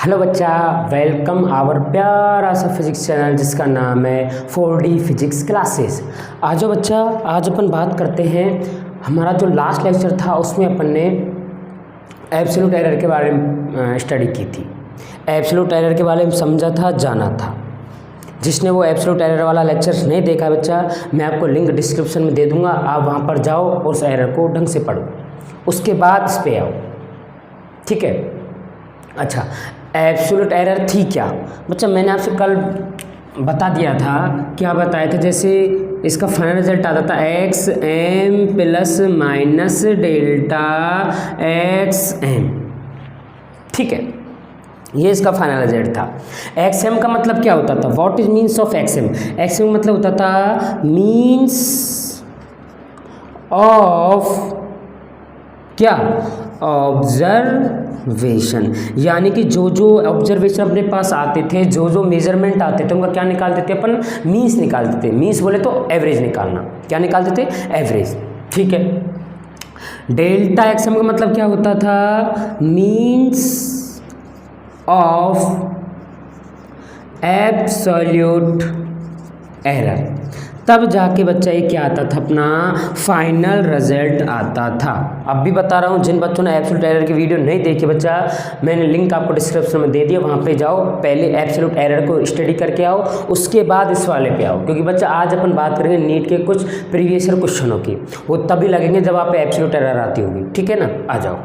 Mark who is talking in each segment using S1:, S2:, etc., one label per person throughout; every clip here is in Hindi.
S1: हेलो बच्चा, वेलकम आवर प्यारा सा फिजिक्स चैनल जिसका नाम है 4D फिजिक्स क्लासेस। आज बच्चा, आज अपन बात करते हैं। हमारा जो लास्ट लेक्चर था उसमें अपन ने एब्सोल्यूट एरर के बारे में स्टडी की थी। एब्सोल्यूट एरर के बारे में समझा था, जाना था। जिसने वो एब्सोल्यूट एरर वाला लेक्चर नहीं देखा बच्चा, मैं आपको लिंक डिस्क्रिप्शन में दे दूँगा, आप वहाँ पर जाओ और उस एरर को ढंग से पढ़ो, उसके बाद इस पर आओ, ठीक है। अच्छा, एब्सोल्यूट एरर थी क्या बच्चा? मैंने आपसे कल बता दिया था, क्या बताए थे? जैसे इसका फाइनल रिजल्ट आता था X M plus minus delta x M, ठीक है। ये इसका फाइनल रिजल्ट था। एक्स एम का मतलब क्या होता था? What is means of X M? X M मतलब होता था मीन्स ऑफ क्या? ऑब्जर्वेशन। यानी कि जो जो ऑब्जर्वेशन अपने पास आते थे, जो जो मेजरमेंट आते थे, उनका क्या निकालते थे अपन? मीन्स निकालते थे। मीन्स बोले तो एवरेज निकालना। क्या निकालते थे? एवरेज, ठीक है। डेल्टा एक्स एम का मतलब क्या होता था? Means of absolute error. तब जाके बच्चा ये क्या आता था? अपना फाइनल रिजल्ट आता था। अब भी बता रहा हूँ, जिन बच्चों ने एब्सोल्यूट एरर की वीडियो नहीं देखी बच्चा, मैंने लिंक आपको डिस्क्रिप्शन में दे दिया, वहाँ पे जाओ, पहले एब्सोल्यूट एरर को स्टडी करके आओ, उसके बाद इस वाले पे आओ। क्योंकि बच्चा आज अपन बात करेंगे नीट के कुछ प्रीवियस ईयर क्वेश्चनों की, वो तभी लगेंगे जब आप पे एब्सोल्यूट एरर आती होगी, ठीक है ना। आ जाओ,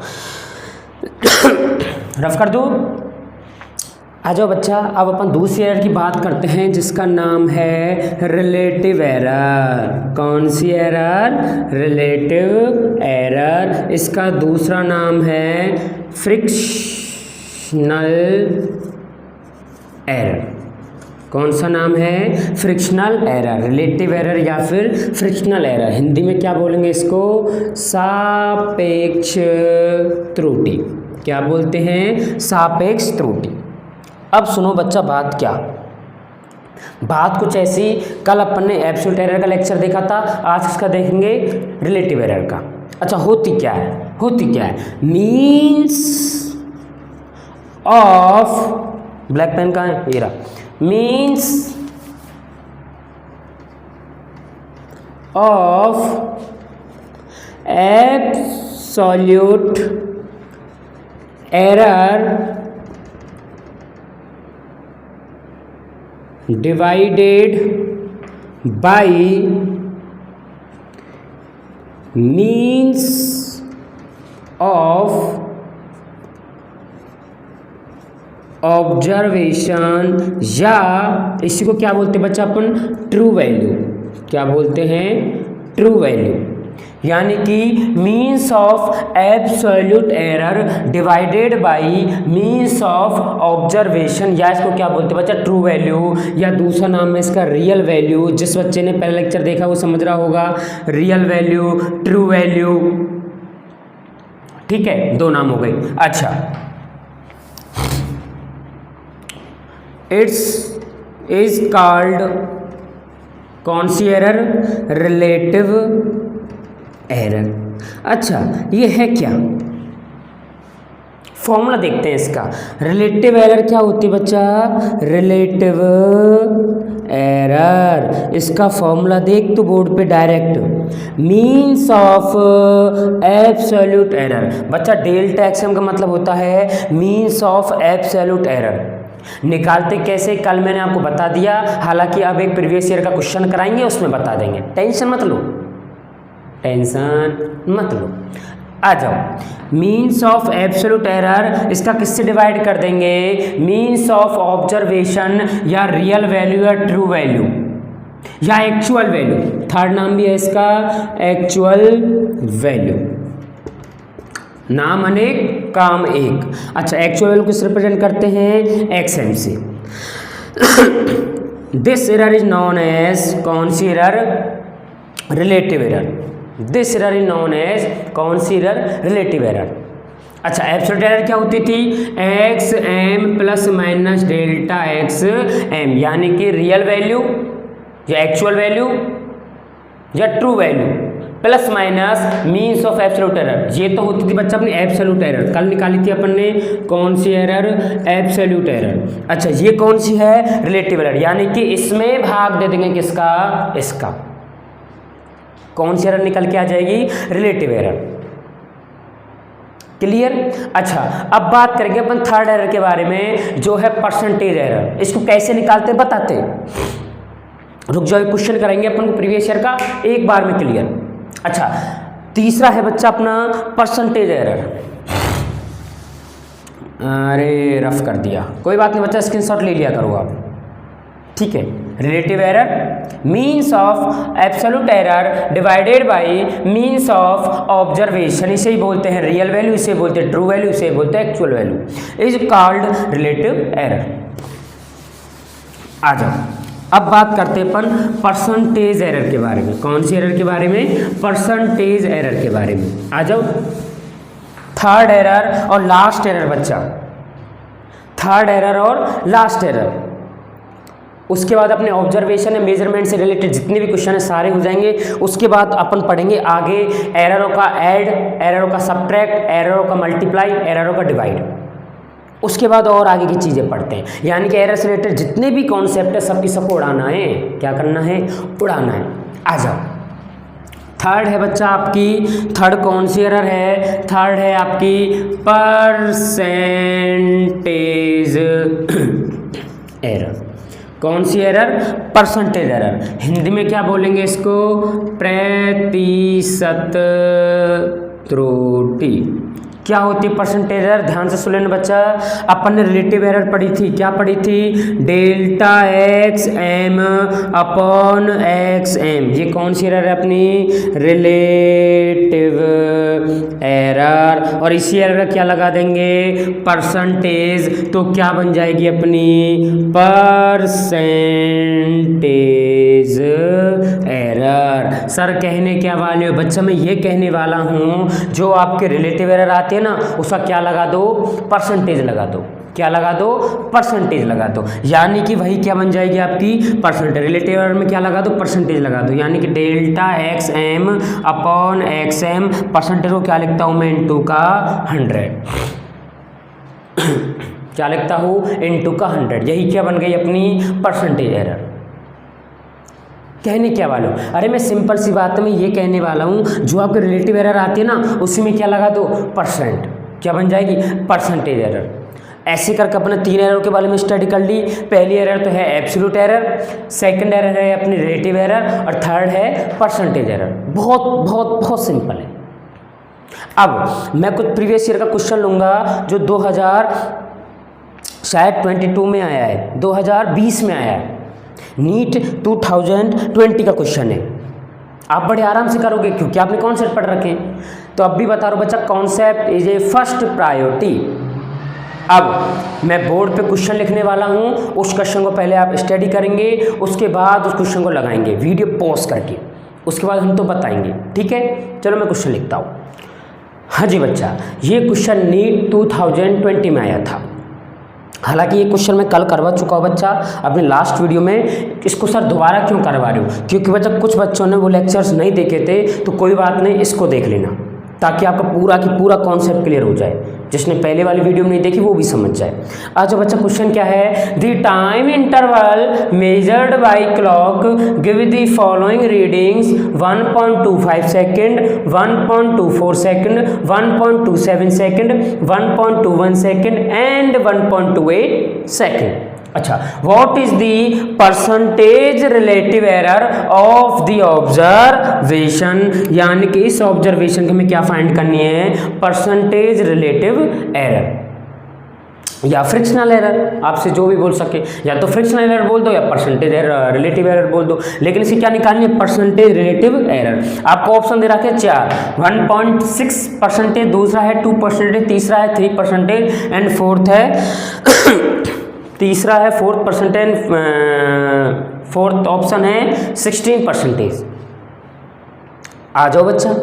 S1: रफ कर दो, आ जाओ बच्चा। अब अपन दूसरी एरर की बात करते हैं जिसका नाम है रिलेटिव एरर। कौन सी एरर? Relative error. इसका दूसरा नाम है फ्रिक्शनल एरर। कौन सा नाम है? Frictional error. रिलेटिव एरर या फिर फ्रिक्शनल एरर, हिंदी में क्या बोलेंगे इसको? सापेक्ष त्रुटि। क्या बोलते हैं? सापेक्ष त्रुटि। अब सुनो बच्चा, बात क्या? बात कुछ ऐसी, कल अपन ने एब्सोल्यूट एरर का लेक्चर देखा था, आज इसका देखेंगे रिलेटिव एरर का। अच्छा, होती क्या है? होती क्या है? मीन्स ऑफ, ब्लैक पेन कहाँ है? ये रहा। Means of absolute error divided by means of observation, या इसी को क्या बोलते हैं बच्चा अपन? True value. क्या बोलते हैं? True value. यानी कि means of absolute error divided by means of observation, या इसको क्या बोलते हैं बच्चा? ट्रू वैल्यू, या दूसरा नाम है इसका रियल वैल्यू। जिस बच्चे ने पहला लेक्चर देखा वो समझ रहा होगा, रियल वैल्यू, ट्रू वैल्यू, ठीक है, दो नाम हो गए। अच्छा, इट्स इज कॉल्ड कौन सी एरर? Relative error. अच्छा, ये है क्या? फॉर्मूला देखते हैं इसका। रिलेटिव एरर क्या होती है बच्चा? रिलेटिव एरर, इसका फॉर्मूला देख तो बोर्ड पे direct, means of absolute error. बच्चा, डेल्टा एक्स एम का मतलब होता है मीन्स ऑफ एब्सोल्यूट एरर। निकालते कैसे कल मैंने आपको बता दिया, हालांकि अब एक प्रीवियस ईयर का क्वेश्चन कराएंगे, उसमें बता देंगे, टेंशन मत लो, टेंशन मत लो। आ जाओ, मीन्स ऑफ एब्सोल्यूट एरर, इसका किससे डिवाइड कर देंगे? मीन्स ऑफ ऑब्जर्वेशन, या रियल वैल्यू, या ट्रू वैल्यू, या एक्चुअल वैल्यू। थर्ड नाम भी है इसका एक्चुअल वैल्यू। नाम अनेक, काम एक। अच्छा, एक्चुअल वैल्यू किस रिप्रेजेंट करते हैं? एक्स एम से। This error is known as, कौन सी error? Relative error. This error is known as कौन सी एरर? Relative error. अच्छा, एब्सोल्यूट एरर क्या होती थी? X M plus minus delta x m, यानी कि रियल वैल्यू, या एक्चुअल वैल्यू, या true value. Plus minus means of absolute error. ये तो होती थी बच्चा अपनी एब्सोल्यूट एरर, कल निकाली थी अपन ने कौन सी एरर, एब्सोल्यूट एरर। अच्छा ये कौन सी है, रिलेटिव एरर, यानी कि इसमें भाग दे देंगे किसका, इसका। कौन सी एरर निकल के आ जाएगी, रिलेटिव एरर। क्लियर। अच्छा अब बात करेंगे अपन थर्ड एरर के बारे में, जो है परसेंटेज एरर। इसको कैसे निकालते बताते, रुक जाओ, क्वेश्चन करेंगे अपन को प्रीवियस ईयर का एक बार में क्लियर। अच्छा तीसरा है बच्चा अपना परसेंटेज एरर। अरे रफ कर दिया, कोई बात नहीं बच्चा, स्क्रीनशॉट ले लिया करो आप, ठीक है। Relative error means of absolute error divided by means of observation, इसे ही बोलते हैं रियल वैल्यू, इसे बोलते हैं ट्रू वैल्यू, इसे बोलते हैं actual value, is called relative error. आ जाओ अब बात करते हैं अपन परसेंटेज एरर के बारे में। कौन सी एरर के बारे में, परसेंटेज एरर के बारे में। आ जाओ थर्ड एरर और लास्ट एरर बच्चा, थर्ड एरर और लास्ट एरर। उसके बाद अपने ऑब्जर्वेशन या मेजरमेंट से रिलेटेड जितने भी क्वेश्चन है सारे हो जाएंगे। उसके बाद अपन पढ़ेंगे आगे एररों का ऐड, एररों का सब्ट्रैक्ट, एररों का मल्टीप्लाई, एररों का डिवाइड। उसके बाद और आगे की चीज़ें पढ़ते हैं, यानी कि एरर से रिलेटेड जितने भी कॉन्सेप्ट है सबकी सबको उड़ाना है। क्या करना है, उड़ाना है। आ जाओ थर्ड है बच्चा आपकी, थर्ड कौन सी एरर है, थर्ड है आपकी परसेंटेज एरर। कौन सी एरर, परसेंटेज एरर। हिंदी में क्या बोलेंगे इसको, प्रतिशत त्रुटि। क्या होती है परसेंटेज एरर, ध्यान से सुन लेना बच्चा। अपन ने रिलेटिव एरर पढ़ी थी, क्या पढ़ी थी, delta x M upon X M. ये कौन सी एरर है अपनी, रिलेटिव एरर। और इसी एरर का क्या लगा देंगे, परसेंटेज, तो क्या बन जाएगी अपनी परसेंटेज एरर। सर कहने क्या वाले हो बच्चा, मैं ये कहने वाला हूँ जो आपके रिलेटिव एरर आते हैं ना, उसका क्या लगा दो, परसेंटेज लगा दो। क्या लगा दो, परसेंटेज लगा दो, यानी कि वही क्या बन जाएगी आपकी परसेंटेज। रिलेटिव एरर में क्या लगा दो, परसेंटेज लगा दो, यानी कि delta x M upon X M. Percentage को क्या लिखता हूँ मैं, इनटू का 100। क्या लिखता हूँ, इनटू का 100। यही क्या बन गई अपनी परसेंटेज एरर। कहने क्या वाला हूँ, अरे मैं सिंपल सी बात है, मैं ये कहने वाला हूँ जो आपके रिलेटिव एरर आती है ना, उसी में क्या लगा दो, परसेंट। क्या बन जाएगी, परसेंटेज एरर। ऐसे करके अपने तीन एरर के बारे में स्टडी कर ली। पहली एरर तो है एब्सोल्यूट एरर, सेकंड एरर है अपनी रिलेटिव एरर, और थर्ड है परसेंटेज एरर। बहुत बहुत बहुत सिंपल है। अब मैं कुछ प्रीवियस ईयर का क्वेश्चन लूँगा जो 2022 में आया है, 2020 में आया है, नीट 2020 का क्वेश्चन है। आप बड़े आराम से करोगे क्योंकि आपने कॉन्सेप्ट पढ़ रखे हैं। तो अब भी बता रहा हूँ बच्चा, concept is a first priority. अब मैं बोर्ड पे क्वेश्चन लिखने वाला हूँ, उस क्वेश्चन को पहले आप स्टडी करेंगे, उसके बाद उस क्वेश्चन को लगाएंगे वीडियो पॉज करके, उसके बाद हम तो बताएंगे, ठीक है। चलो मैं क्वेश्चन लिखता हूँ। हाँ जी बच्चा, ये क्वेश्चन नीट 2020 में आया था। हालांकि ये क्वेश्चन मैं कल करवा चुका हूँ बच्चा अपने लास्ट वीडियो में। इसको सर दोबारा क्यों करवा रही हूँ, क्योंकि बच्चा कुछ बच्चों ने वो लेक्चर्स नहीं देखे थे, तो कोई बात नहीं, इसको देख लेना ताकि आपका पूरा की पूरा कॉन्सेप्ट क्लियर हो जाए। जिसने पहले वाली वीडियो में नहीं देखी वो भी समझ जाए। अच्छा बच्चा क्वेश्चन क्या है, the time interval measured by clock give the following readings 1.25 second, 1.24 second, 1.27 second, 1.21 second and 1.28 second. अच्छा, what is the percentage relative error of the observation, यानी कि इस ऑब्जर्वेशन की हमें क्या फाइंड करनी है, परसेंटेज रिलेटिव एरर या फ्रिक्शनल एरर, आपसे जो भी बोल सके, या तो फ्रिक्शनल एरर बोल दो या परसेंटेज एरर रिलेटिव एरर बोल दो, लेकिन इसे क्या निकालनी है, परसेंटेज रिलेटिव एरर। आपको ऑप्शन दे रखे 4, 1.6%, दूसरा है 2%, तीसरा है 3% एंड फोर्थ है तीसरा है 4%, फोर्थ ऑप्शन है 16%। आ जाओ बच्चा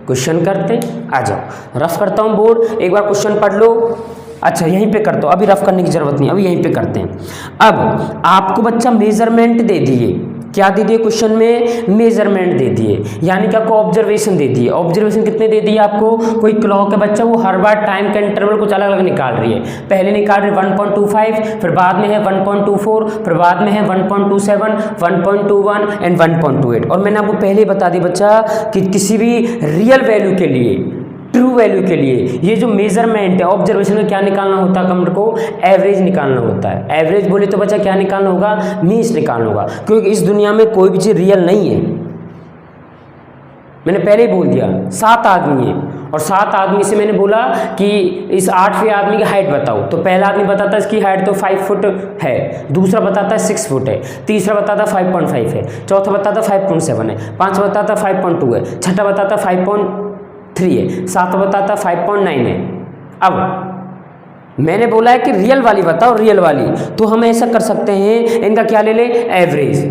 S1: क्वेश्चन करते, आ जाओ रफ करता हूँ बोर्ड, एक बार क्वेश्चन पढ़ लो। अच्छा यहीं पे करता हूँ, अभी रफ करने की जरूरत नहीं, अभी यहीं पे करते हैं। अब आपको बच्चा मेजरमेंट दे दिए, क्या दे दिए क्वेश्चन में? मेजरमेंट दे दिए, यानी कि आपको ऑब्जर्वेशन दे दिए। ऑब्जर्वेशन कितने दे दिए आपको? कोई क्लॉक है बच्चा, वो हर बार टाइम का इंटरवल कुछ अलग अलग निकाल रही है। पहले निकाल रही है 1.25, फिर बाद में है 1.24, फिर बाद में है 1.27, 1.21 एंड 1.28। और मैंने आपको पहले ही बता दी बच्चा कि किसी भी रियल वैल्यू के लिए, ट्रू वैल्यू के लिए, ये जो मेजरमेंट है ऑब्जर्वेशन में क्या निकालना होता है? हमको एवरेज निकालना होता है। एवरेज बोले तो बच्चा क्या निकालना होगा? मीन्स निकालना होगा, क्योंकि इस दुनिया में कोई भी चीज़ रियल नहीं है। मैंने पहले ही बोल दिया 7 आदमी है, और 7 आदमी से मैंने बोला कि इस 8वें आदमी की हाइट बताओ, तो पहला आदमी बताता है इसकी हाइट तो 5 फुट है, दूसरा बताता है 6 फुट है, तीसरा बताता 5.5 है, चौथा बताता 5.7 है, पांचवा बताता 5.2 है, छठा बताता 5.3 है, सातवां बताता 5.9 है। अब मैंने बोला है कि रियल वाली बताओ, रियल वाली, तो हम ऐसा कर सकते हैं, इनका क्या ले ले? एवरेज।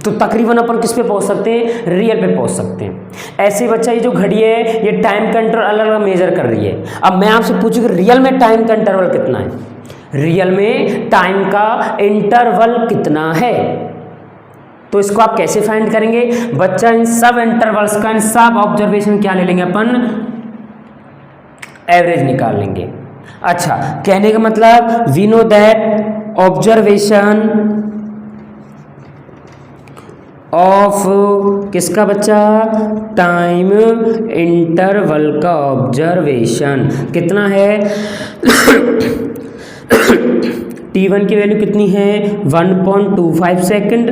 S1: तो तकरीबन अपन किस पे पहुंच सकते हैं? रियल पे पहुंच सकते हैं। ऐसे बच्चा ये जो घड़ी है ये टाइम का इंटरवल अलग अलग मेजर कर रही है। अब मैं आपसे पूछूं कि रियल में टाइम का इंटरवल कितना है? रियल में टाइम का इंटरवल कितना है? तो इसको आप कैसे फाइंड करेंगे बच्चा? इन सब इंटरवल्स का, इन सब ऑब्जर्वेशन क्या ले लेंगे अपन? एवरेज निकाल लेंगे। अच्छा, कहने का मतलब we know that observation of किसका बच्चा? टाइम इंटरवल का ऑब्जर्वेशन कितना है? T1 की वैल्यू कितनी है? 1.25 सेकंड।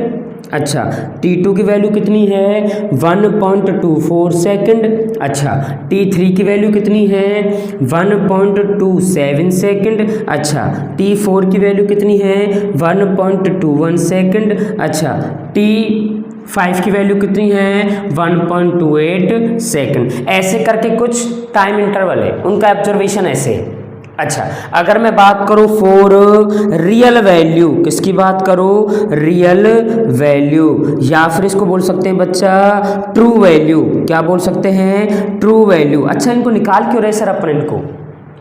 S1: अच्छा, T2 की वैल्यू कितनी है? 1.24 सेकंड। अच्छा, T3 की वैल्यू कितनी है? 1.27 सेकंड। अच्छा, T4 की वैल्यू कितनी है? 1.21 सेकंड। अच्छा, T5 की वैल्यू कितनी है? 1.28 सेकंड। ऐसे करके कुछ टाइम इंटरवल है, उनका ऑब्जर्वेशन ऐसे है। अच्छा, अगर मैं बात करूं फॉर रियल वैल्यू, किसकी बात करूं? रियल वैल्यू, या फिर इसको बोल सकते हैं बच्चा ट्रू वैल्यू। क्या बोल सकते हैं? True value. अच्छा, इनको निकाल क्यों रहे सर अपन इनको?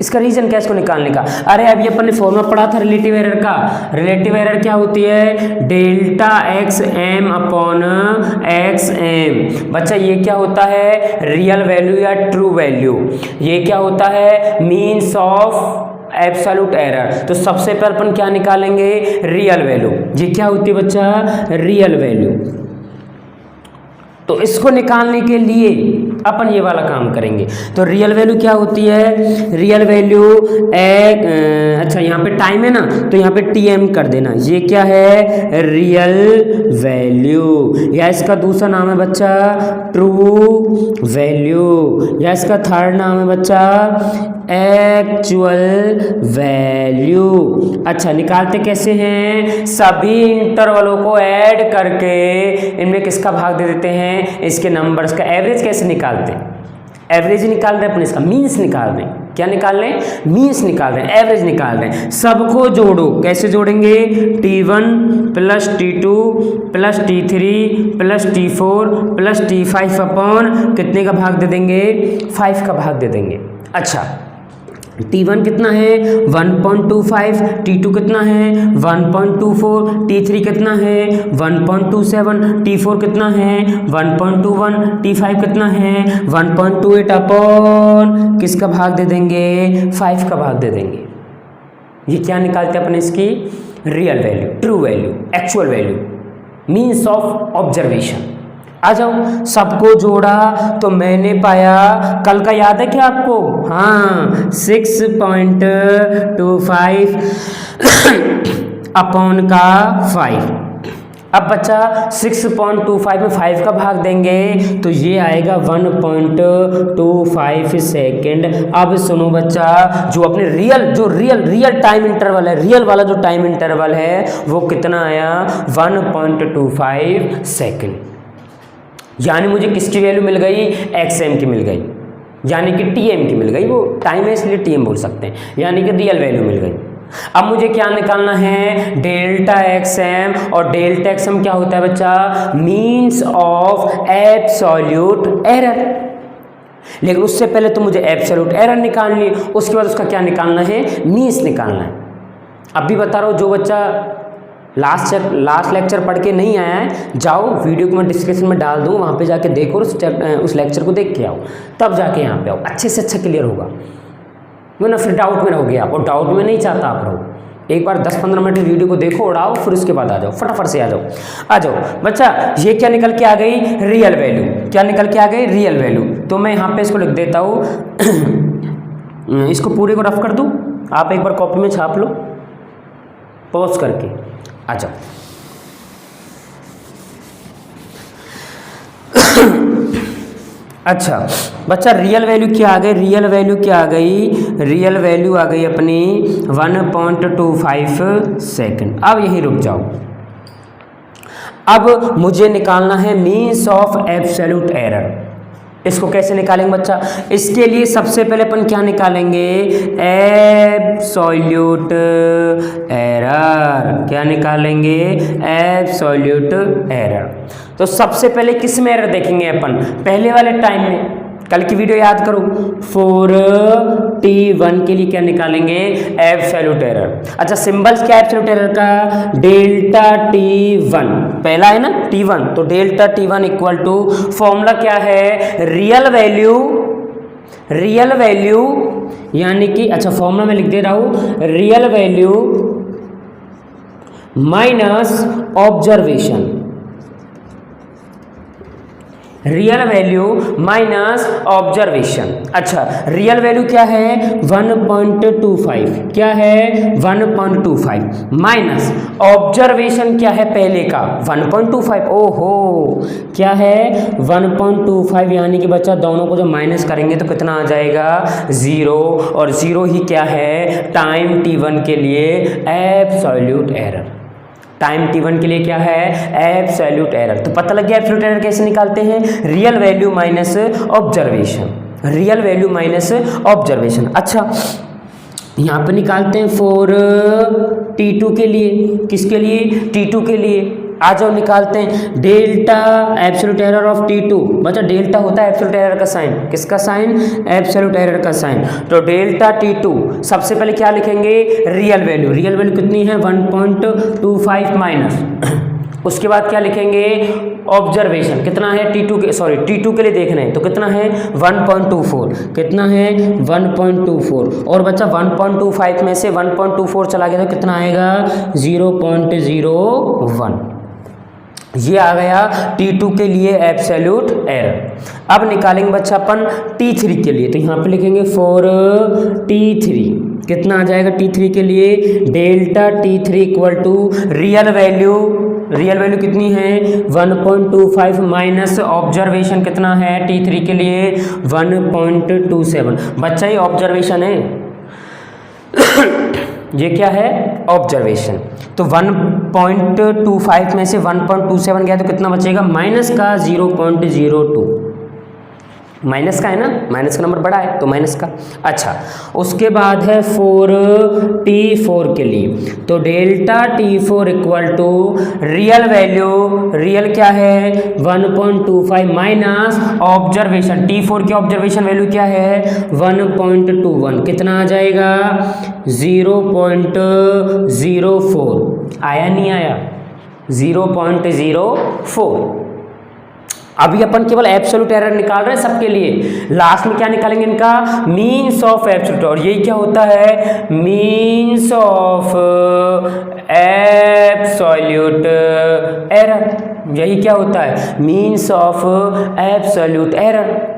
S1: इसका रीजन क्या है इसको निकालने का? अरे अभी अपन ने फॉर्मूला पढ़ा था रिलेटिव एरर का। रिलेटिव एरर क्या होती है? Delta x M upon X M. बच्चा ये क्या होता है? रियल वैल्यू या ट्रू वैल्यू। ये क्या होता है? Means of absolute error. तो सबसे पहले अपन क्या निकालेंगे? Real value. ये क्या होती है बच्चा? Real value. तो इसको निकालने के लिए अपन ये वाला काम करेंगे। तो रियल वैल्यू क्या होती है? रियल वैल्यू अच्छा, यहाँ पे टाइम है ना, तो यहाँ पे TM कर देना। ये क्या है? रियल वैल्यू, या इसका दूसरा नाम है बच्चा ट्रू वैल्यू, या इसका थर्ड नाम है बच्चा एक्चुअल वैल्यू। अच्छा, निकालते कैसे हैं? सभी इंटरवलों को ऐड करके इनमें किसका भाग दे देते हैं? इसके नंबर्स का। एवरेज कैसे निकालते हैं? एवरेज निकाल रहे हैं अपन, इसका मीन्स निकाल रहे हैं। क्या निकाल रहे हैं? मीन्स निकाल रहे हैं, एवरेज निकाल रहे हैं। सबको जोड़ो। कैसे जोड़ेंगे? T1 plus T2 plus T3 plus T4 plus T5 upon कितने का भाग दे देंगे? 5 का भाग दे देंगे। अच्छा, T1 कितना है? 1.25, T2 कितना है? 1.24, T3 कितना है? 1.27, T4 कितना है? 1.21, T5 कितना है? 1.28 अपॉन किसका भाग दे देंगे? 5 का भाग दे देंगे। ये क्या निकालते हैं अपने? इसकी real value, true value, actual value, means of observation. आ जाओ, सबको जोड़ा तो मैंने पाया, कल का याद है क्या आपको? हाँ, 6.25 अपॉन का 5। अब बच्चा 6.25 में 5 का भाग देंगे तो ये आएगा 1.25 सेकेंड। अब सुनो बच्चा, जो अपने रियल टाइम इंटरवल है, रियल वाला जो टाइम इंटरवल है वो कितना आया? 1.25 सेकेंड। यानी मुझे किसकी वैल्यू मिल गई? XM की मिल गई, यानी कि TM की मिल गई। वो टाइम है इसलिए TM बोल सकते हैं, यानी कि रियल वैल्यू मिल गई। अब मुझे क्या निकालना है? Delta XM। और डेल्टा XM क्या होता है बच्चा? Means of absolute error. लेकिन उससे पहले तो मुझे एब्सोल्यूट एरर निकालनी है, उसके बाद उसका क्या निकालना है? मीन्स निकालना है। अब भी बता रहा हूँ, जो बच्चा लास्ट लेक्चर पढ़ के नहीं आया है, जाओ वीडियो को मैं डिस्क्रिप्शन में डाल दूँ, वहाँ पे जाके देखो, उस लेक्चर को देख के आओ, तब जाके यहाँ पे आओ, अच्छे से अच्छा क्लियर होगा, वरना फिर डाउट में रहोगे आप, और डाउट में नहीं चाहता आप रहो। एक बार 10-15 मिनट वीडियो को देखो, उड़ाओ, फिर उसके बाद आ जाओ, फटाफट से आ जाओ बच्चा। ये क्या निकल के आ गई? Real value. क्या निकल के आ गई? Real value. तो मैं यहाँ पे इसको लिख देता हूँ इसको पूरे को रफ कर दूँ, आप एक बार कॉपी में छाप लो पॉज करके, आ जाओ। अच्छा बच्चा, रियल वैल्यू क्या आ गई? रियल वैल्यू क्या आ गई? रियल वैल्यू आ गई अपनी 1.25 सेकेंड। अब यहीं रुक जाओ। अब मुझे निकालना है मीन्स ऑफ एब्सोल्यूट एरर। इसको कैसे निकालेंगे बच्चा? इसके लिए सबसे पहले अपन क्या निकालेंगे? Absolute error. क्या निकालेंगे? Absolute error. तो सबसे पहले किस में एरर देखेंगे अपन? पहले वाले टाइम में, कल की वीडियो याद करो, 4t1 के लिए क्या निकालेंगे? Absolute error. अच्छा, सिंबल्स क्या है एब्सोल्यूट एरर का? डेल्टा t1, पहला है ना t1, तो delta t1 equal to, formula क्या है? रियल वैल्यू यानी कि, अच्छा फॉर्मूला में लिख दे रहा हूं, real value minus observation. Real value minus observation. अच्छा, रियल वैल्यू क्या है? 1.25। क्या है? 1.25 माइनस ऑब्जर्वेशन क्या है पहले का? 1.25। ओहो, क्या है? 1.25, यानी कि बच्चा दोनों को जब माइनस करेंगे तो कितना आ जाएगा? 0। और 0 ही क्या है? टाइम t1 के लिए एब्सोल्यूट एरर। टाइम t1 के लिए क्या है? Absolute error. तो पता लग गया एब्सोल्यूट एरर कैसे निकालते हैं? Real value minus observation. Real value minus observation. अच्छा, यहाँ पे निकालते हैं फॉर t2 के लिए। किसके लिए? t2 के लिए। आ जाओ निकालते हैं delta absolute error of t2। बच्चा, डेल्टा होता है एब्सोल्यूट एरर का साइन। किसका साइन? एब्सोल्यूट एरर का साइन। तो डेल्टा t2, सबसे पहले क्या लिखेंगे? Real value. रियल वैल्यू कितनी है? 1.25 माइनस, उसके बाद क्या लिखेंगे? ऑब्जर्वेशन कितना है? t2 के लिए देखना है, तो कितना है? 1.24। कितना है? 1.24। और बच्चा 1.25 में से 1.24 चला गया तो कितना आएगा? 0.01। ये आ गया t2 के लिए एब्सोल्यूट एरर। अब निकालेंगे बच्चा अपन t3 के लिए, तो यहाँ पे लिखेंगे फॉर t3। कितना आ जाएगा t3 के लिए? Delta t3 equal to real value कितनी है? 1.25 माइनस ऑब्जर्वेशन कितना है t3 के लिए? 1.27। बच्चा, ये ऑब्जर्वेशन है ये क्या है? ऑब्जर्वेशन। तो 1.25 में से 1.27 गया तो कितना बचेगा? माइनस का 0.02। माइनस का है ना, माइनस का नंबर बड़ा है तो माइनस का। अच्छा, उसके बाद है फॉर t4 के लिए, तो delta t4 equal to real value, real क्या है? 1.25 माइनस ऑब्जर्वेशन। t4 की ऑब्जर्वेशन वैल्यू क्या है? 1.21। कितना आ जाएगा? 0.04। आया नहीं आया? 0.04। अभी अपन केवल एब्सोल्यूट एरर निकाल रहे हैं सबके लिए। लास्ट में क्या निकालेंगे इनका? Means of absolute. और यही क्या होता है? Means of absolute error. यही क्या होता है? Means of absolute error.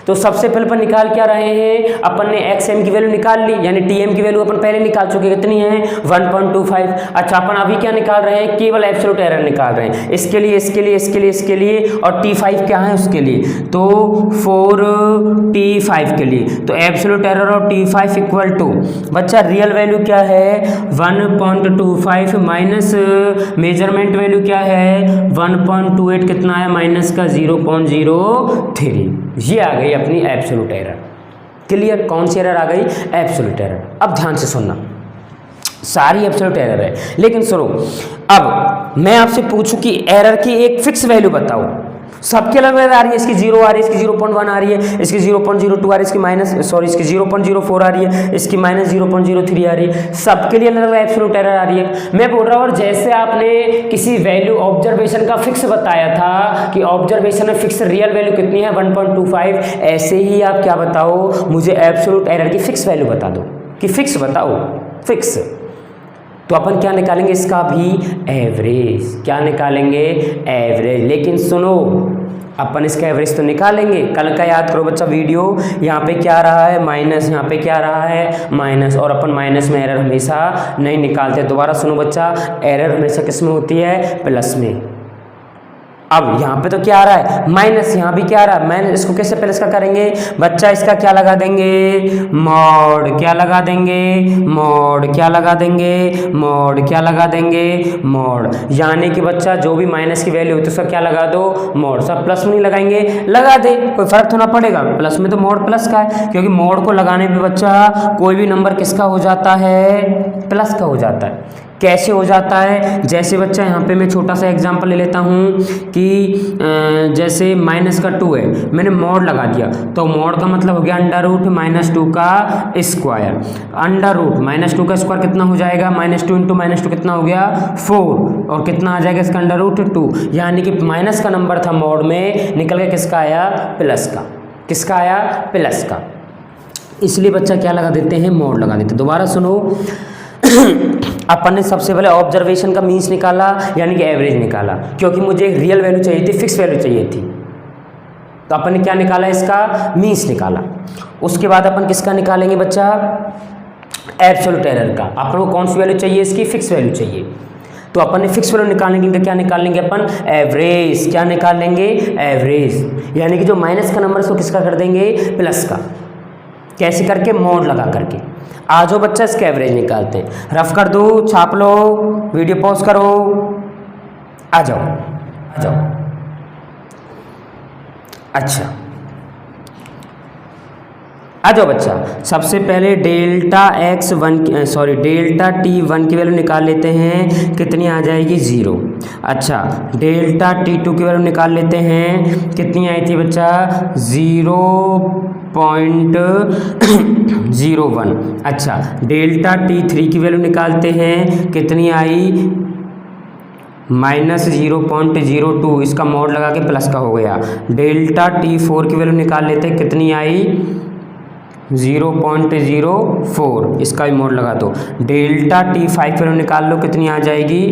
S1: तो सबसे पहले अपन निकाल क्या रहे हैं? अपन ने xm की वैल्यू निकाल ली, यानी tm की वैल्यू अपन पहले निकाल चुके। कितनी है? 1.25। अच्छा, अपन अभी क्या निकाल रहे हैं? केवल एब्सोल्यूट एरर निकाल रहे हैं। इसके लिए, इसके लिए, इसके लिए, इसके लिए, और t5 क्या है उसके लिए? तो 4t5 के लिए, तो एब्सोल्यूट एरर और t5 इक्वल टू, बच्चा रियल वैल्यू क्या है? 1.25 माइनस मेजरमेंट वैल्यू क्या है? 1.28। कितना है? माइनस का 0.03। ये आ गई अपनी एब्सोल्यूट एरर। क्लियर? कौन सी एरर आ गई? Absolute error. अब ध्यान से सुनना, सारी एब्सोल्यूट एरर है, लेकिन सुनो, अब मैं आपसे पूछूं कि एरर की एक फिक्स वैल्यू बताओ। सबकी अलग अलग आ रही है, इसकी 0 आ रही है, इसकी 0.1 आ रही है, इसकी 0.02 आ रही है, इसकी 0.04 आ रही है, इसकी -0.03 आ रही है, सबके लिए अलग अलग एब्सोल्यूट एरर आ रही है। मैं बोल रहा हूँ जैसे आपने किसी वैल्यू ऑब्जर्वेशन का फिक्स बताया था कि ऑब्जर्वेशन में फिक्स रियल वैल्यू कितनी है 1.25, ऐसे ही आप क्या बताओ, मुझे एब्सोल्यूट एरर की फिक्स वैल्यू बता दो कि फिक्स बताओ, फिक्स। तो अपन क्या निकालेंगे, इसका भी एवरेज। क्या निकालेंगे, एवरेज। लेकिन सुनो, अपन इसका एवरेज तो निकालेंगे, कल का याद करो बच्चा वीडियो, यहाँ पे क्या रहा है माइनस, यहाँ पे क्या रहा है माइनस, और अपन माइनस में एरर हमेशा नहीं निकालते। दोबारा सुनो बच्चा, एरर हमेशा किस में होती है, प्लस में। अब यहाँ पे तो क्या आ रहा है माइनस, यहाँ भी क्या आ रहा है माइनस, इसको कैसे प्लस का करेंगे बच्चा, इसका क्या लगा देंगे, मॉड। क्या लगा देंगे, मॉड। क्या लगा देंगे, मॉड। क्या लगा देंगे, मॉड। यानी कि बच्चा जो भी माइनस की वैल्यू होती है उसका क्या लगा दो, मॉड। सब प्लस में नहीं लगाएंगे, लगा दे, कोई फर्क तो ना पड़ेगा, प्लस में तो मॉड प्लस का है, क्योंकि मॉड को लगाने पर बच्चा कोई भी नंबर किसका हो जाता है, प्लस का हो जाता है। कैसे हो जाता है, जैसे बच्चा यहाँ पे मैं छोटा सा एग्जांपल ले लेता हूँ कि जैसे माइनस का 2 है, मैंने मॉड लगा दिया, तो मॉड का मतलब हो गया √-2 का स्क्वायर। √-2 का स्क्वायर कितना हो जाएगा, -2 × -2 कितना हो गया 4, और कितना आ जाएगा इसका √2, यानी कि माइनस का नंबर था मॉड में, निकल के किसका आया, प्लस का। किसका आया, प्लस का। इसलिए बच्चा क्या लगा देते हैं, मॉड लगा देते हैं। दोबारा सुनो, अपन ने सबसे पहले ऑब्जर्वेशन का मीन्स निकाला, यानी कि एवरेज निकाला, क्योंकि मुझे रियल वैल्यू चाहिए थी, फिक्स वैल्यू चाहिए थी, तो अपन ने क्या निकाला, इसका मीन्स निकाला। उसके बाद अपन किसका निकालेंगे बच्चा, एब्सोल्यूट एरर का। अपन को कौन सी वैल्यू चाहिए, इसकी फिक्स वैल्यू चाहिए, तो अपन ने फिक्स वैल्यू निकालने के लिए क्या निकाल लेंगे अपन, एवरेज। क्या निकाल लेंगे, एवरेज। यानी कि जो माइनस का नंबर है उसको किसका कर देंगे, प्लस का। कैसे करके, मॉड लगा करके। आ जाओ बच्चा, इसका एवरेज निकालते हैं। रफ कर दो, छाप लो, वीडियो पॉज करो, आ जाओ, आ जाओ। अच्छा, आ जाओ बच्चा, सबसे पहले ΔT1 की वैल्यू निकाल लेते हैं, कितनी आ जाएगी, 0। अच्छा, ΔT2 की वैल्यू निकाल लेते हैं, कितनी आई थी बच्चा, 0.01। अच्छा, ΔT3 की वैल्यू निकालते हैं, कितनी आई, -0.02, इसका मॉड लगा के प्लस का हो गया। ΔT4 की वैल्यू निकाल लेते हैं, कितनी आई, 0.04, इसका भी मोड लगा दो। ΔT5 पर निकाल लो, कितनी आ जाएगी,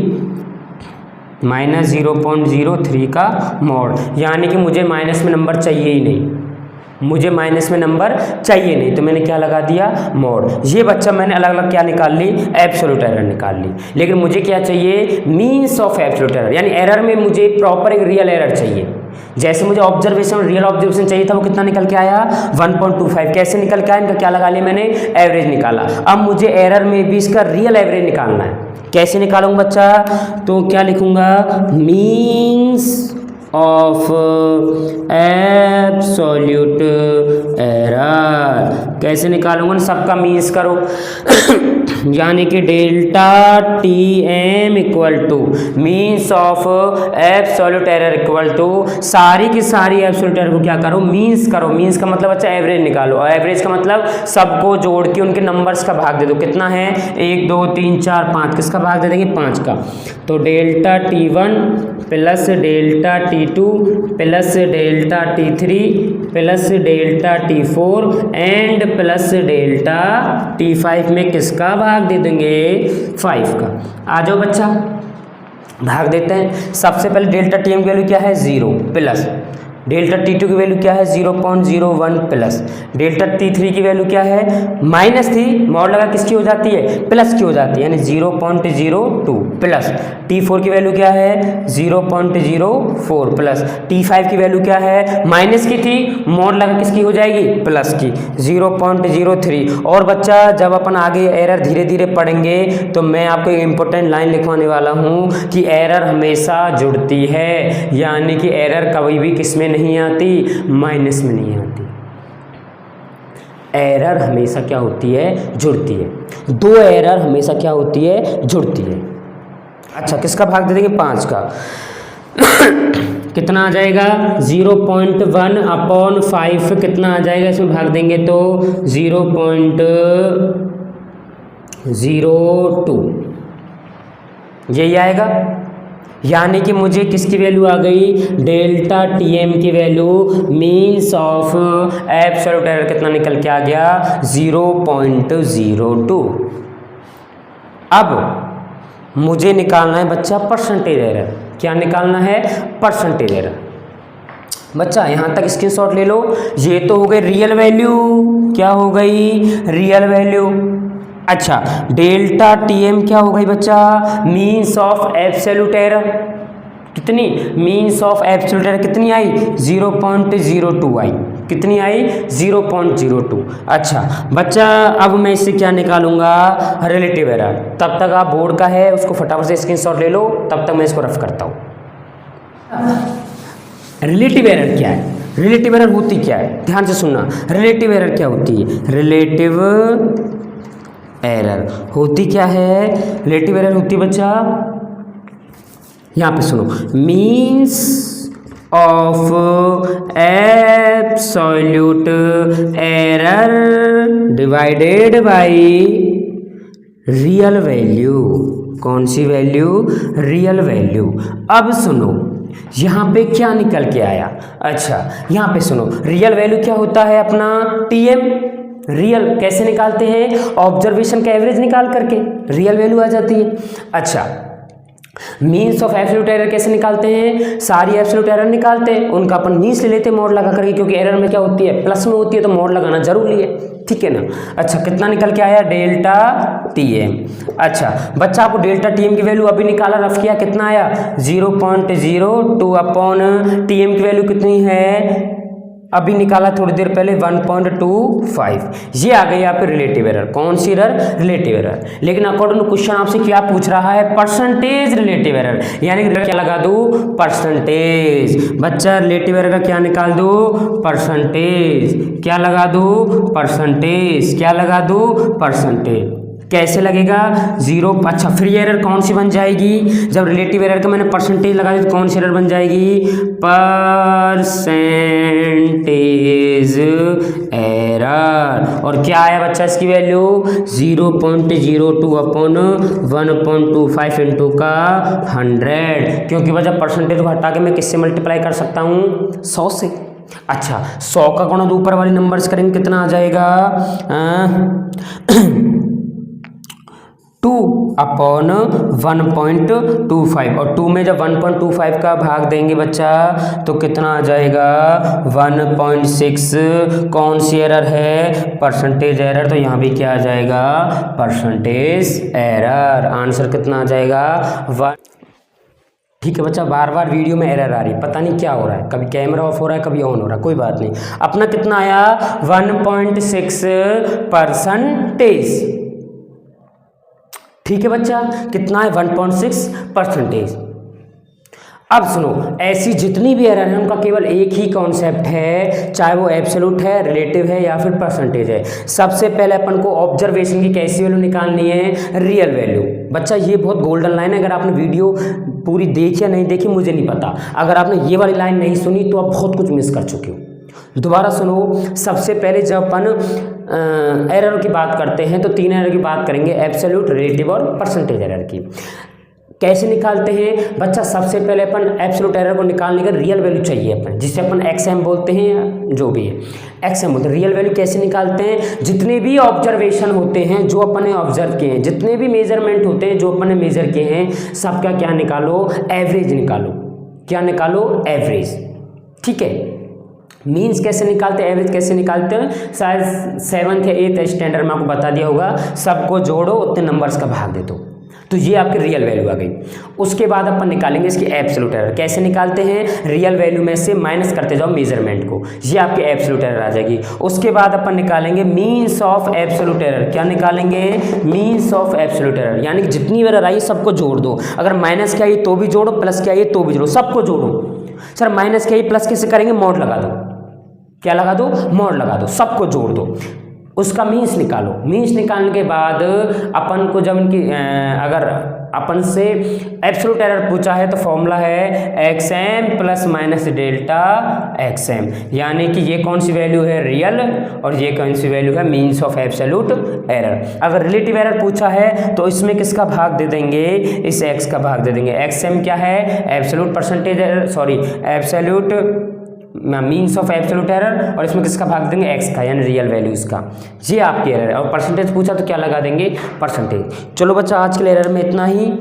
S1: -0.03 का मोड। यानी कि मुझे माइनस में नंबर चाहिए ही नहीं, मुझे माइनस में नंबर चाहिए नहीं, तो मैंने क्या लगा दिया, मोड। ये बच्चा मैंने अलग अलग क्या निकाल ली, एब्सोल्यूट एरर निकाल ली। लेकिन मुझे क्या चाहिए, मीन्स ऑफ एब्सोल्यूट एरर, यानी एरर में मुझे प्रॉपर एक रियल एरर चाहिए। जैसे मुझे ऑब्जर्वेशन, रियल ऑब्जर्वेशन चाहिए था, वो कितना निकल के आया, 1.25। कैसे निकल के आया, इनका क्या लगा लिया मैंने, एवरेज निकाला। अब मुझे एरर में भी इसका रियल एवरेज निकालना है। कैसे निकालूंगा बच्चा, तो क्या लिखूंगा, मीन्स ऑफ एब्सोल्यूट एरर। कैसे निकालूंगा, सबका मीन्स करो यानी कि ΔTm equal to means of absolute error equal to सारी की सारी एब्सोल्यूट एरर को क्या करो, मीन्स करो। मीन्स का मतलब अच्छा एवरेज निकालो, और एवरेज का मतलब सबको जोड़ के उनके नंबर्स का भाग दे दो। कितना है, 1 2 3 4 5, किसका भाग दे देंगे, 5 का। तो ΔT1 plus ΔT2 plus ΔT3 plus ΔT4 and plus ΔT5 में किसका भाग दे देंगे, 5 का। आ जाओ बच्चा, भाग देते हैं। सबसे पहले ΔTm की वैल्यू क्या है, 0 प्लस ΔT2 की वैल्यू क्या है, 0.01 प्लस ΔT3 की वैल्यू क्या है, माइनस थी, मॉड लगा किसकी हो जाती है, प्लस की हो जाती है, यानी 0.02 प्लस T4 की वैल्यू क्या है, 0.04 प्लस T5 की वैल्यू क्या है, माइनस की थी, मॉड लगा किसकी हो जाएगी, प्लस की, 0.03। और बच्चा जब अपन आगे एरर धीरे धीरे पढ़ेंगे तो मैं आपको एक इंपॉर्टेंट लाइन लिखवाने वाला हूँ कि एरर हमेशा जुड़ती है, यानी कि एरर कभी भी किसमें नहीं आती, माइनस में नहीं आती। एरर हमेशा क्या होती है, जुड़ती है। दो एरर हमेशा क्या होती है, जुड़ती है। अच्छा, किसका भाग दे देंगे, 5 का। कितना आ जाएगा 0.1/5 कितना आ जाएगा, इसमें भाग देंगे तो 0.02 यही आएगा। यानी कि मुझे किसकी वैल्यू आ गई, डेल्टा टीएम की value means of absolute error कितना निकल के आ गया 0.02। अब मुझे निकालना है बच्चा परसेंटेज एरर। क्या निकालना है, परसेंटेज एरर। बच्चा यहाँ तक स्क्रीनशॉट ले लो। ये तो हो गई रियल वैल्यू, क्या हो गई, रियल वैल्यू। अच्छा, डेल्टा टीएम क्या हो गई बच्चा, मीन्स ऑफ एब्सोल्यूट एरर। कितनी, मीन्स ऑफ एब्सोल्यूट एरर कितनी आई, 0.02 आई। कितनी आई, 0.02। अच्छा बच्चा, अब मैं इससे क्या निकालूंगा, रिलेटिव एरर। तब तक आप बोर्ड का है उसको फटाफट से स्क्रीनशॉट ले लो, तब तक मैं इसको रफ करता हूँ। रिलेटिव एरर क्या है, रिलेटिव एरर होती क्या है, ध्यान से सुनना। रिलेटिव एरर क्या होती है, रिलेटिव एरर होती क्या है, रिलेटिव एरर होती है बच्चा, यहाँ पे सुनो, means of absolute error divided by real value. कौन सी वैल्यू, रियल वैल्यू। अब सुनो यहाँ पे क्या निकल के आया। अच्छा यहाँ पे सुनो, रियल वैल्यू क्या होता है अपना, टीएम। रियल कैसे निकालते हैं, ऑब्जर्वेशन का एवरेज निकाल करके रियल वैल्यू आ जाती है। अच्छा, मीन्स ऑफ एब्सोल्यूट एरर कैसे निकालते हैं, सारी एब्सोल्यूट एरर निकालते हैं, उनका अपन मीन्स ले लेते हैं मोड लगा करके, क्योंकि एरर में क्या होती है, प्लस में होती है, तो मोड लगाना जरूरी है, ठीक है ना। अच्छा कितना निकल के आया, डेल्टा टीएम। अच्छा बच्चा, आपको डेल्टा टीएम की वैल्यू अभी निकाला, रफ किया, कितना आया 0.02 अपॉन टीएम की वैल्यू कितनी है, अभी निकाला थोड़ी देर पहले 1.25। ये आ गई आपकी रिलेटिव एरर। कौन सी एरर, रिलेटिव एरर। लेकिन अकॉर्डिंग टू क्वेश्चन आपसे क्या पूछ रहा है, परसेंटेज रिलेटिव एरर, यानी कि क्या लगा दूं, परसेंटेज। बच्चा रिलेटिव एरर का क्या निकाल दो, परसेंटेज। क्या लगा दो, परसेंटेज। क्या लगा दो, परसेंटेज। कैसे लगेगा, 0। अच्छा फ्री एरर कौन सी बन जाएगी, जब रिलेटिव एरर का मैंने परसेंटेज लगा दी तो कौन सी एरर बन जाएगी, परसेंटेज एरर। और क्या आया बच्चा इसकी वैल्यू, 0.02 अपॉन 1.25 इंटू का 100, क्योंकि बच्चा परसेंटेज को हटा के मैं किससे मल्टीप्लाई कर सकता हूँ, 100 से। अच्छा 100 का गुणा ऊपर वाली नंबर्स करेंगे कितना आ जाएगा, 2 अपॉन 1.25, और 2 में जब 1.25 का भाग देंगे बच्चा तो कितना आ जाएगा 1.6। कौन सी एरर है, परसेंटेज एरर, तो यहाँ भी क्या आ जाएगा, परसेंटेज एरर। आंसर कितना आ जाएगा 1। ठीक है बच्चा, बार बार वीडियो में एरर आ रही है, पता नहीं क्या हो रहा है, कभी कैमरा ऑफ हो रहा है, कभी ऑन हो रहा है, कोई बात नहीं। अपना कितना आया 1.6%। ठीक है बच्चा, कितना है 1.6%। अब सुनो, ऐसी जितनी भी एरर है उनका केवल एक ही कॉन्सेप्ट है, चाहे वो एब्सोल्यूट है, रिलेटिव है या फिर परसेंटेज है। सबसे पहले अपन को ऑब्जर्वेशन की कैसी वैल्यू निकालनी है, रियल वैल्यू। बच्चा ये बहुत गोल्डन लाइन है, अगर आपने वीडियो पूरी देखी या नहीं देखी मुझे नहीं पता, अगर आपने ये वाली लाइन नहीं सुनी तो आप बहुत कुछ मिस कर चुके हो। दोबारा सुनो, सबसे पहले जब अपन एरर की बात करते हैं तो 3 एरर की बात करेंगे, एब्सोल्यूट, रिलेटिव और परसेंटेज एरर की। कैसे निकालते हैं बच्चा, सबसे पहले अपन एब्सोल्यूट एरर को निकालने का रियल वैल्यू चाहिए अपन, जिसे अपन एक्सएम बोलते हैं, जो भी है एक्सएम बोलते हैं। रियल वैल्यू कैसे निकालते हैं, जितने भी ऑब्जर्वेशन होते हैं जो अपन ने ऑब्जर्व किए हैं, जितने भी मेजरमेंट होते हैं जो अपन ने मेजर किए हैं, सबका क्या निकालो, एवरेज निकालो। क्या निकालो, एवरेज। ठीक है, मीन्स कैसे निकालते हैं, एवरेज कैसे निकालते हैं, शायद 7th या 8th स्टैंडर्ड में आपको बता दिया होगा, सबको जोड़ो उतने नंबर्स का भाग दे दो, तो ये आपकी रियल वैल्यू आ गई। उसके बाद अपन निकालेंगे इसकी एब्सोल्यूट एरर। कैसे निकालते हैं, रियल वैल्यू में से माइनस करते जाओ मेजरमेंट को, ये आपकी एब्सोल्यूट एरर आ जाएगी। उसके बाद अपन निकालेंगे मीन्स ऑफ एब्सोल्यूट एरर। क्या निकालेंगे, मीन्स ऑफ एब्सोल्यूट एरर, यानी कि जितनी एरर आई सबको जोड़ दो, अगर माइनस की आई तो भी जोड़ो, प्लस की आई तो भी जोड़ो, सबको जोड़ो। सर माइनस की आई प्लस कैसे करेंगे, मोड लगा दो। क्या लगा दो, मोड लगा दो, सबको जोड़ दो, उसका मीन्स निकालो। मीन्स निकालने के बाद अपन को जब इनकी अगर अपन से एब्सोल्यूट एरर पूछा है तो फॉर्मूला है XM plus minus delta XM, यानी कि ये कौन सी वैल्यू है रियल और ये कौन सी वैल्यू है मीन्स ऑफ एब्सोल्यूट एरर। अगर रिलेटिव एरर पूछा है तो इसमें किसका भाग दे देंगे, इस x का भाग दे देंगे। XM क्या है, absolute percentage error, sorry absolute means of absolute error, और इसमें किसका भाग देंगे x का, यानी रियल वैल्यूज का। ये आपकी एरर है। और परसेंटेज पूछा तो क्या लगा देंगे, परसेंटेज। चलो बच्चा आज के लिए एरर में इतना ही।